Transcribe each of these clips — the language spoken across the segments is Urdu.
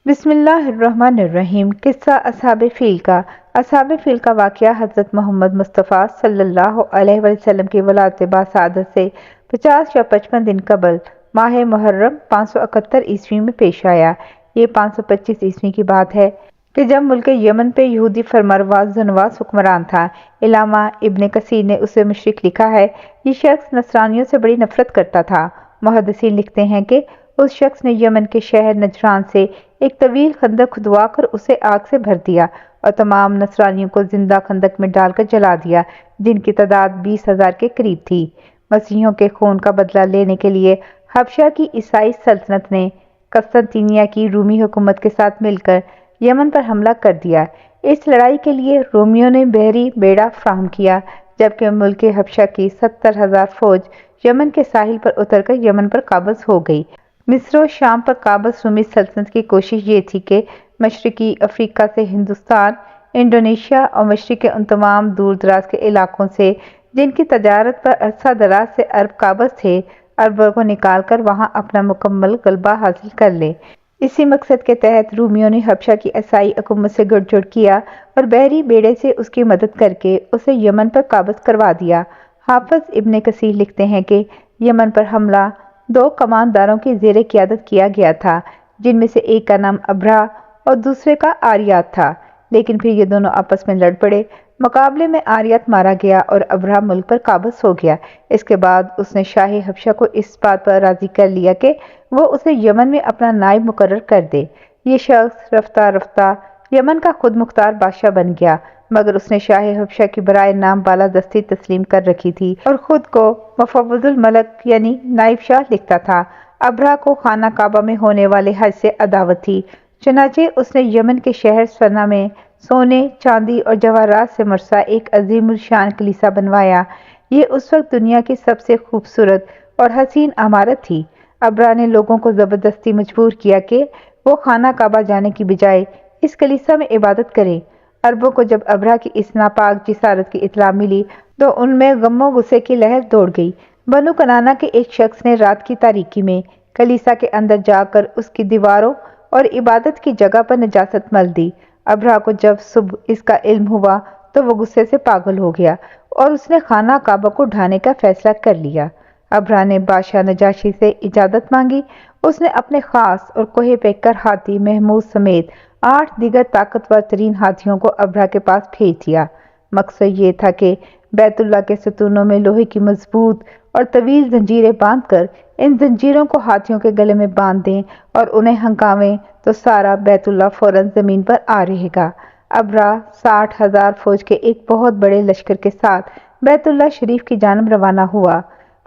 بسم اللہ الرحمن الرحیم۔ قصہ اصحاب فیل کا۔ اصحاب فیل کا واقعہ حضرت محمد مصطفیٰ صلی اللہ علیہ وسلم کی ولادت باسعادت سے 50 یا 55 دن قبل ماہ محرم 571 عیسوی میں پیش آیا۔ یہ 525 عیسوی کی بات ہے کہ جب ملک یمن پہ یہودی فرمانروا ذونواس حکمران تھا۔ علامہ ابن کثیر نے اسے مشرک لکھا ہے۔ یہ شخص نصرانیوں سے بڑی نفرت کرتا تھا۔ محدثین لکھتے ہیں کہ اس شخص نے یمن کے شہر نجران سے ایک طویل خندق کھدوا کر اسے آگ سے بھر دیا اور تمام نصرانیوں کو زندہ خندق میں ڈال کر جلا دیا، جن کی تعداد 20,000 کے قریب تھی۔ مسیحیوں کے خون کا بدلہ لینے کے لیے حبشہ کی عیسائی سلطنت نے قسطنطنیہ کی رومی حکومت کے ساتھ مل کر یمن پر حملہ کر دیا۔ اس لڑائی کے لیے رومیوں نے بحری بیڑا فراہم کیا، جبکہ ملک حبشہ کی 70,000 فوج یمن کے ساحل پر اتر کر یمن پر قابض ہو گئی۔ مصر و شام پر قابض رومی سلطنت کی کوشش یہ تھی کہ مشرقی افریقہ سے ہندوستان، انڈونیشیا اور مشرق کے ان تمام دور دراز کے علاقوں سے جن کی تجارت پر عرصہ دراز سے عرب قابض تھے، عربوں کو نکال کر وہاں اپنا مکمل غلبہ حاصل کر لیں۔ اسی مقصد کے تحت رومیوں نے حبشہ کی عیسائی حکومت سے گٹھ جوڑ کیا اور بحری بیڑے سے اس کی مدد کر کے اسے یمن پر قابض کروا دیا۔ حافظ ابن کثیر لکھتے ہیں کہ یمن پر حملہ 2 کمانداروں کی زیر قیادت کیا گیا تھا، جن میں سے ایک کا نام ابرہہ اور دوسرے کا آریات تھا، لیکن پھر یہ دونوں آپس میں لڑ پڑے۔ مقابلے میں آریات مارا گیا اور ابرہہ ملک پر قابض ہو گیا۔ اس کے بعد اس نے شاہ حبشہ کو اس بات پر راضی کر لیا کہ وہ اسے یمن میں اپنا نائب مقرر کر دے۔ یہ شخص رفتہ رفتہ یمن کا خود مختار بادشاہ بن گیا، مگر اس نے شاہ حبشہ کی برائے نام بالادستی تسلیم کر رکھی تھی اور خود کو مفوض الملک یعنی نائب شاہ لکھتا تھا۔ ابرہہ کو خانہ کعبہ میں ہونے والے حج سے عداوت تھی، چنانچہ اس نے یمن کے شہر سنہ میں سونے، چاندی اور جواہرات سے مرصع ایک عظیم الشان کلیسا بنوایا۔ یہ اس وقت دنیا کی سب سے خوبصورت اور حسین عمارت تھی۔ ابرہہ نے لوگوں کو زبردستی مجبور کیا کہ وہ خانہ کعبہ جانے کی بجائے اس کلیسا میں عبادت کریں۔ عربوں کو جب ابرہہ کی اس ناپاک جسارت کی اطلاع ملی تو ان میں غم و غصے کی لہر دوڑ گئی۔ بنو کنانہ کے ایک شخص نے رات کی تاریکی میں کلیسا کے اندر جا کر اس کی دیواروں اور عبادت کی جگہ پر نجاست مل دی۔ ابرہہ کو جب صبح اس کا علم ہوا تو وہ غصے سے پاگل ہو گیا اور اس نے خانہ کعبہ کو ڈھانے کا فیصلہ کر لیا۔ ابرہہ نے بادشاہ نجاشی سے اجازت مانگی۔ اس نے اپنے خاص اور کوہ پیکر ہاتھی محمود سمیت 8 دیگر طاقتور ترین ہاتھیوں کو ابرہہ کے پاس بھیج دیا۔ مقصد یہ تھا کہ بیت اللہ کے ستونوں میں لوہے کی مضبوط اور طویل زنجیریں باندھ کر ان زنجیروں کو ہاتھیوں کے گلے میں باندھ دیں اور انہیں ہنکاویں تو سارا بیت اللہ فوراً زمین پر آ رہے گا۔ ابرہہ 60,000 فوج کے ایک بہت بڑے لشکر کے ساتھ بیت اللہ شریف کی جانب روانہ ہوا۔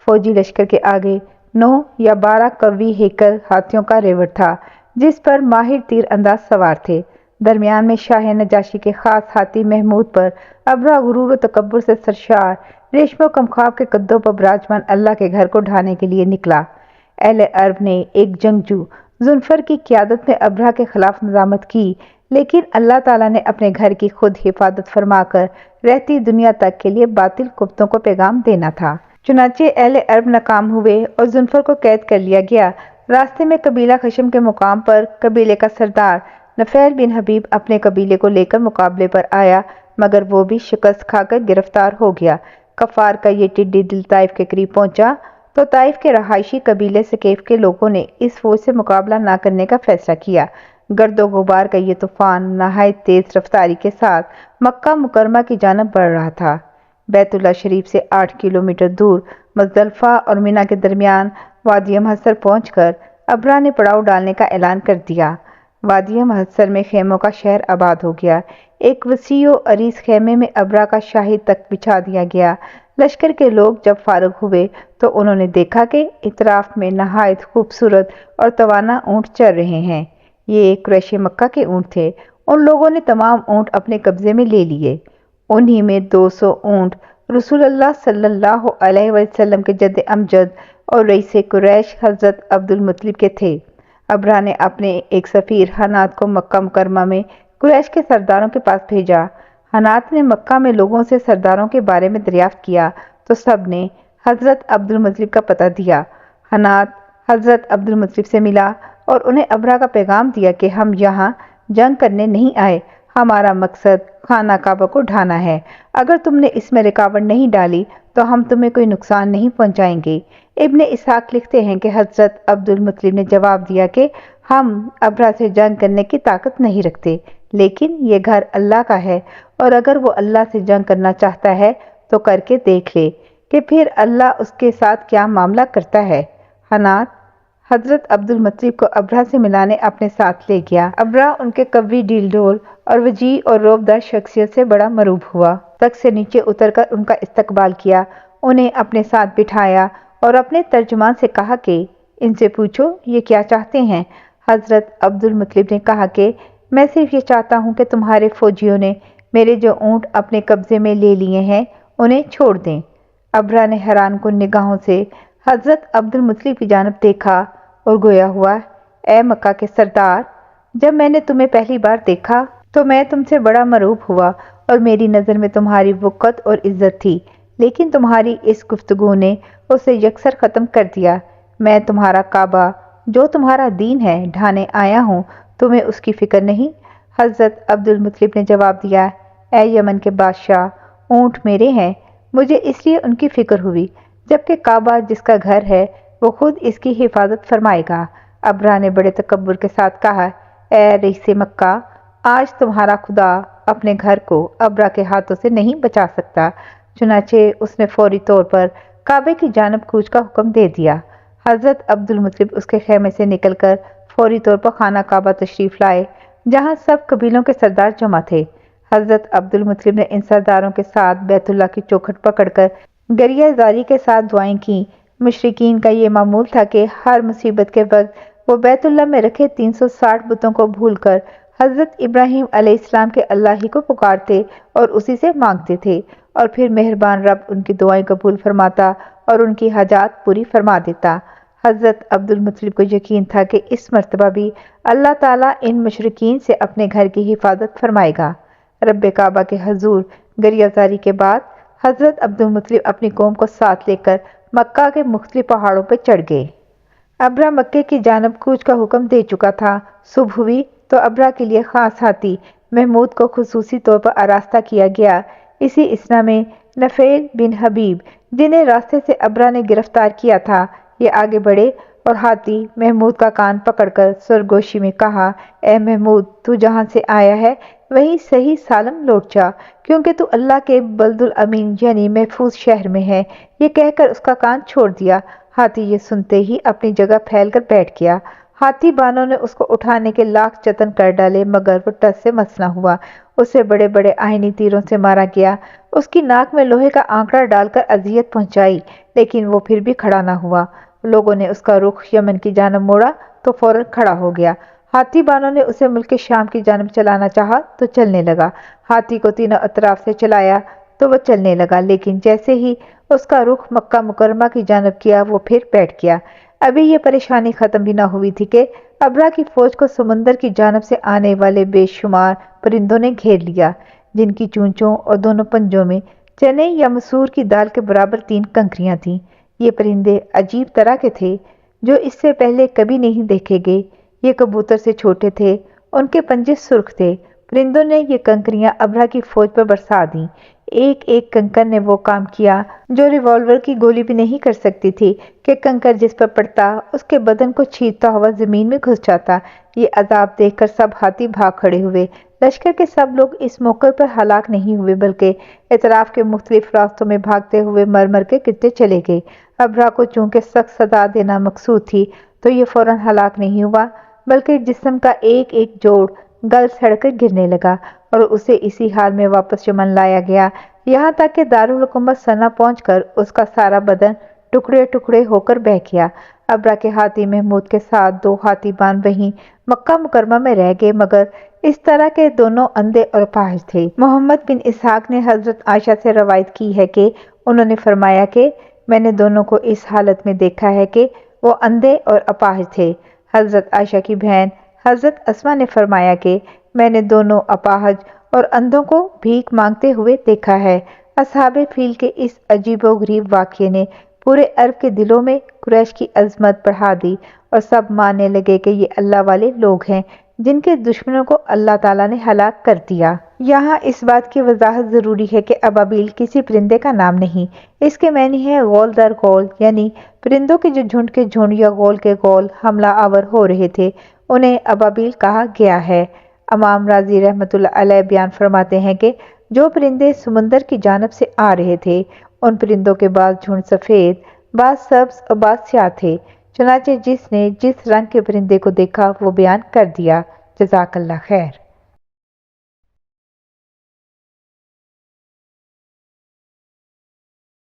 فوجی لشکر کے آگے 9 یا 12 قوی ہیکل ہاتھیوں کا ریوڑ تھا، جس پر ماہر تیر انداز سوار تھے۔ درمیان میں شاہ نجاشی کے خاص ہاتھی محمود پر ابرہہ غرور و تکبر سے سرشار ریشم و کمخاب کے قدوں پر براجمان اللہ کے گھر کو ڈھانے کے لیے نکلا۔ اہل عرب نے ایک جنگجو ذوالفر کی قیادت میں ابرہہ کے خلاف مزاحمت کی، لیکن اللہ تعالیٰ نے اپنے گھر کی خود حفاظت فرما کر رہتی دنیا تک کے لیے باطل قوتوں کو پیغام دینا تھا۔ چنانچہ اہل عرب ناکام ہوئے اور ذوالفر کو قید کر لیا گیا۔ راستے میں قبیلہ خشم کے مقام پر قبیلے کا سردار نفیل بن حبیب اپنے قبیلے کو لے کر مقابلے پر آیا، مگر وہ بھی شکست کھا کر گرفتار ہو گیا۔ کفار کا یہ ٹڈی دل طائف کے قریب پہنچا تو طائف کے رہائشی قبیلے ثقیف کے لوگوں نے اس فوج سے مقابلہ نہ کرنے کا فیصلہ کیا۔ گرد و غبار کا یہ طوفان نہایت تیز رفتاری کے ساتھ مکہ مکرمہ کی جانب بڑھ رہا تھا۔ بیت اللہ شریف سے 8 کلومیٹر دور مزدلفہ اور منی کے درمیان وادی محصر پہنچ کر ابرہہ نے پڑاؤ ڈالنے کا اعلان کر دیا۔ وادی محصر میں خیموں کا شہر آباد ہو گیا۔ ایک وسیع و عریض خیمے میں ابرہہ کا شاہی تخت بچھا دیا گیا۔ لشکر کے لوگ جب فارغ ہوئے تو انہوں نے دیکھا کہ اطراف میں نہایت خوبصورت اور توانا اونٹ چر رہے ہیں۔ یہ قریش مکہ کے اونٹ تھے۔ ان لوگوں نے تمام اونٹ اپنے قبضے میں لے لیے۔ انہی میں 200 اونٹ رسول اللہ صلی اللہ علیہ وسلم کے جد امجد اور رئیس قریش حضرت عبد المطلب کے تھے۔ ابرہہ نے اپنے ایک سفیر حنات کو مکہ مکرمہ میں قریش کے سرداروں کے پاس بھیجا۔ حنات نے مکہ میں لوگوں سے سرداروں کے بارے میں دریافت کیا تو سب نے حضرت عبد المطلب کا پتہ دیا۔ حنات حضرت عبد المطلب سے ملا اور انہیں ابرا کا پیغام دیا کہ ہم یہاں جنگ کرنے نہیں آئے، ہمارا مقصد خانہ کعبہ کو ڈھانا ہے۔ اگر تم نے اس میں رکاوٹ نہیں ڈالی تو ہم تمہیں کوئی نقصان نہیں پہنچائیں گے۔ ابن اسحاق لکھتے ہیں کہ حضرت عبد المطلب نے جواب دیا کہ ہم ابرا سے جنگ کرنے کی طاقت نہیں رکھتے، لیکن یہ گھر اللہ کا ہے اور اگر وہ اللہ سے جنگ کرنا چاہتا ہے تو کر کے دیکھ لے کہ پھر اللہ اس کے ساتھ کیا معاملہ کرتا ہے۔ حنات حضرت عبد المطلب کو ابرا سے ملانے اپنے ساتھ لے گیا۔ ابرا ان کے قوی ڈیل ڈول اور وجیح اور رعبدار شخصیت سے بڑا مرعوب ہوا۔ تخت سے نیچے اتر کر ان کا استقبال کیا، انہیں اپنے ساتھ بٹھایا اور اپنے ترجمان سے کہا کہ ان سے پوچھو یہ کیا چاہتے ہیں۔ حضرت عبد المطلب نے کہا کہ میں صرف یہ چاہتا ہوں کہ تمہارے فوجیوں نے میرے جو اونٹ اپنے قبضے میں لے لیے ہیں انہیں چھوڑ دیں۔ ابرا نے حیران کن نگاہوں سے حضرت عبد المطلب کی جانب دیکھا اور گویا ہوا، اے مکہ کے سردار، جب میں نے تمہیں پہلی بار دیکھا تو میں تم سے بڑا مرعوب ہوا اور میری نظر میں تمہاری وقت اور عزت تھی، لیکن تمہاری اس گفتگو نے اسے یکسر ختم کر دیا۔ میں تمہارا کعبہ جو تمہارا دین ہے ڈھانے آیا ہوں، تمہیں اس کی فکر نہیں؟ حضرت عبد المطلب نے جواب دیا، اے یمن کے بادشاہ، اونٹ میرے ہیں، مجھے اس لیے ان کی فکر ہوئی جبکہ کعبہ جس کا گھر ہے وہ خود اس کی حفاظت فرمائے گا۔ ابرا نے بڑے تکبر کے ساتھ کہا، اے رئیس مکہ، آج تمہارا خدا اپنے گھر کو ابرا کے ہاتھوں سے نہیں بچا سکتا۔ چنانچہ اس نے فوری طور پر کعبے کی جانب کوچ کا حکم دے دیا۔ حضرت عبد المطلب اس کے خیمے سے نکل کر فوری طور پر خانہ کعبہ تشریف لائے جہاں سب قبیلوں کے سردار جمع تھے۔ حضرت عبد المطلب نے ان سرداروں کے ساتھ بیت اللہ کی چوکھٹ پکڑ کر گریہ زاری کے ساتھ دعائیں کیں۔ مشرکین کا یہ معمول تھا کہ ہر مصیبت کے وقت وہ بیت اللہ میں رکھے 360 بتوں کو بھول کر حضرت ابراہیم علیہ السلام کے اللہ ہی کو پکارتے اور اسی سے مانگتے تھے، اور پھر مہربان رب ان کی دعائیں قبول فرماتا اور ان کی حاجات پوری فرما دیتا۔ حضرت عبد المطلب کو یقین تھا کہ اس مرتبہ بھی اللہ تعالیٰ ان مشرکین سے اپنے گھر کی حفاظت فرمائے گا۔ رب کعبہ کے حضور گریہ زاری کے بعد حضرت عبد المطلب اپنی قوم کو ساتھ لے کر مکہ کے مختلف پہاڑوں پر چڑھ گئے۔ ابرا مکے کی جانب کوچ کا حکم دے چکا تھا۔ صبح ہوئی تو ابرا کے لیے خاص ہاتھی محمود کو خصوصی طور پر آراستہ کیا گیا۔ اسی اثنا میں نفیل بن حبیب، جنہیں راستے سے ابرا نے گرفتار کیا تھا، یہ آگے بڑھے اور ہاتھی محمود کا کان پکڑ کر سرگوشی میں کہا، اے محمود، تو جہاں سے آیا ہے وہیں صحیح سالم لوٹ جا، کیونکہ تو اللہ کے بلد الامین یعنی محفوظ شہر میں ہے۔ یہ کہہ کر اس کا کان چھوڑ دیا۔ ہاتھی یہ سنتے ہی اپنی جگہ پھیل کر بیٹھ گیا۔ ہاتھی بانوں نے اس کو اٹھانے کے لاکھ جتن کر ڈالے مگر وہ ٹس سے مس نہ ہوا۔ اسے بڑے بڑے آہنی تیروں سے مارا گیا، اس کی ناک میں لوہے کا آنکڑا ڈال کر اذیت پہنچائی، لیکن وہ پھر بھی کھڑا نہ ہوا۔ لوگوں نے اس کا رخ یمن کی جانب موڑا تو فوراً کھڑا ہو گیا۔ ہاتھی بانوں نے اسے ملک شام کی جانب چلانا چاہا تو چلنے لگا۔ ہاتھی کو تینوں اطراف سے چلایا تو وہ چلنے لگا، لیکن جیسے ہی اس کا رخ مکہ مکرمہ کی جانب کیا وہ پھر بیٹھ گیا۔ ابھی یہ پریشانی ختم بھی نہ ہوئی تھی کہ ابرا کی فوج کو سمندر کی جانب سے آنے والے بے شمار پرندوں نے گھیر لیا، جن کی چونچوں اور دونوں پنجوں میں چنے یا مسور کی دال کے برابر 3 کنکریاں تھیں۔ یہ پرندے عجیب طرح کے تھے جو اس سے پہلے کبھی نہیں دیکھے گئے۔ یہ کبوتر سے چھوٹے تھے، ان کے پنجے سرخ تھے۔ پرندوں نے یہ کنکریاں ابرا کی فوج پر برسا دیں۔ ایک ایک کنکر نے وہ کام کیا جو ریوالور کی گولی بھی نہیں کر سکتی تھی کہ کنکر جس پر پڑتا اس کے بدن کو چھیدتا ہوا زمین میں گھس جاتا۔ یہ عذاب دیکھ کر سب ہاتھی بھاگ کھڑے ہوئے۔ لشکر کے سب لوگ اس موقع پر ہلاک نہیں ہوئے بلکہ اطراف کے مختلف راستوں میں بھاگتے ہوئے مر مر کے گرتے چلے گئے۔ ابرا کو چونکہ سخت سزا دینا مقصود تھی تو یہ فوراً ہلاک نہیں ہوا بلکہ جسم کا ایک ایک جوڑ گل سڑ کر گرنے لگا اور اسے اسی حال میں واپس یمن لایا گیا، یہاں تک کہ دارالحکومت سنا پہنچ کر اس کا سارا بدن ٹکڑے ٹکڑے ہو کر بہہ گیا۔ ابرا کے ہاتھی محمود کے ساتھ 2 ہاتھی بان وہیں مکہ مکرمہ میں رہ گئے، مگر اس طرح کے دونوں اندھے اور اپاہج تھے۔ محمد بن اسحاق نے حضرت عائشہ سے روایت کی ہے کہ انہوں نے فرمایا کہ میں نے دونوں کو اس حالت میں دیکھا ہے کہ وہ اندھے اور اپاہج تھے۔ حضرت عائشہ کی بہن حضرت اسما نے فرمایا کہ میں نے دونوں اپاہج اور اندھوں کو بھیک مانگتے ہوئے دیکھا ہے۔ اصحاب فیل کے اس عجیب و غریب واقعے نے پورے عرب کے دلوں میں قریش کی عظمت بڑھا دی اور سب ماننے لگے کہ یہ اللہ والے لوگ ہیں جن کے دشمنوں کو اللہ تعالیٰ نے ہلاک کر دیا۔ یہاں اس بات کی وضاحت ضروری ہے کہ ابابیل کسی پرندے کا نام نہیں، اس کے معنی ہے غول در غول، یعنی پرندوں کے جو جھنڈ کے جھنڈ یا غول کے غول حملہ آور ہو رہے تھے انہیں ابابیل کہا گیا ہے۔ امام راضی رحمۃ اللہ علیہ بیان فرماتے ہیں کہ جو پرندے سمندر کی جانب سے آ رہے تھے ان پرندوں کے بعض جھنڈ سفید، بعض سبز اور بعض سیاہ تھے، چنانچہ جس نے جس رنگ کے پرندے کو دیکھا وہ بیان کر دیا۔ جزاک اللہ خیر۔